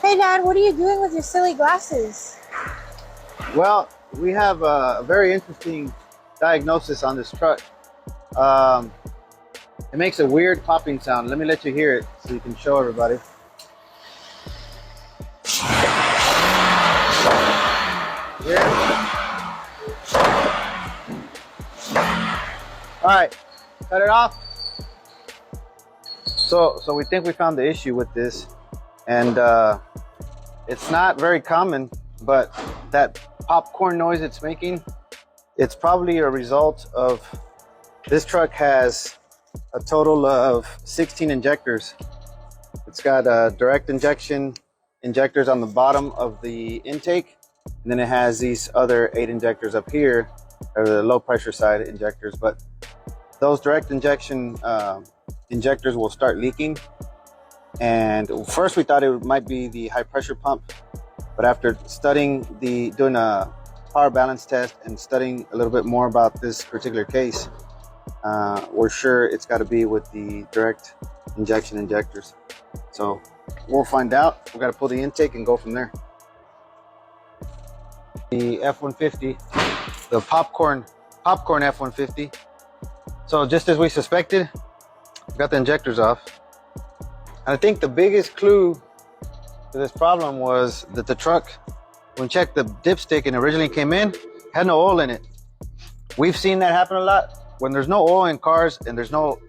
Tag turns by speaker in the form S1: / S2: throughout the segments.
S1: Hey Dad, what are you doing with your silly glasses?
S2: Well, we have a very interesting diagnosis on this truck. It makes a weird popping sound. Let me let you hear it so you can show everybody. Hear it? All right, cut it off. So we think we found the issue with this, and it's not very common, but that popcorn noise it's making, it's probably a result of this truck has a total of 16 injectors. It's got direct injection injectors on the bottom of the intake, and then it has these other 8 injectors up here, or the low pressure side injectors. But those direct injection injectors will start leaking, and first we thought it might be the high pressure pump, but after studying doing a power balance test and studying a little bit more about this particular case, we're sure it's got to be with the direct injection injectors. So we'll find out. We got to pull the intake and go from there. The F-150, the popcorn F-150. So just as we suspected, we got the injectors off. And I think the biggest clue to this problem was that the truck, when we checked the dipstick and originally came in, had no oil in it. We've seen that happen a lot. When there's no oil in cars and there's no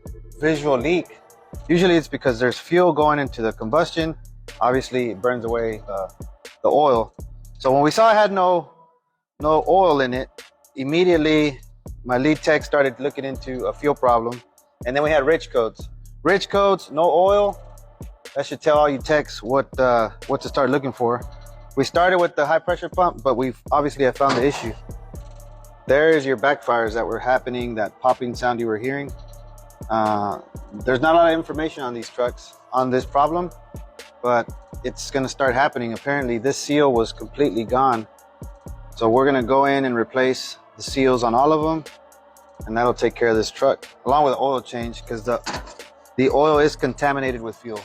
S2: visual leak, usually it's because there's fuel going into the combustion. Obviously it burns away the oil. So when we saw it had no oil in it, immediately my lead tech started looking into a fuel problem. And then we had rich codes. Rich codes, no oil. That should tell all you techs what to start looking for. We started with the high pressure pump, but we've obviously have found the issue. There's your backfires that were happening, that popping sound you were hearing. There's not a lot of information on these trucks on this problem, but it's gonna start happening. Apparently this seal was completely gone. So we're gonna go in and replace the seals on all of them, and that'll take care of this truck, along with the oil change, because the oil is contaminated with fuel.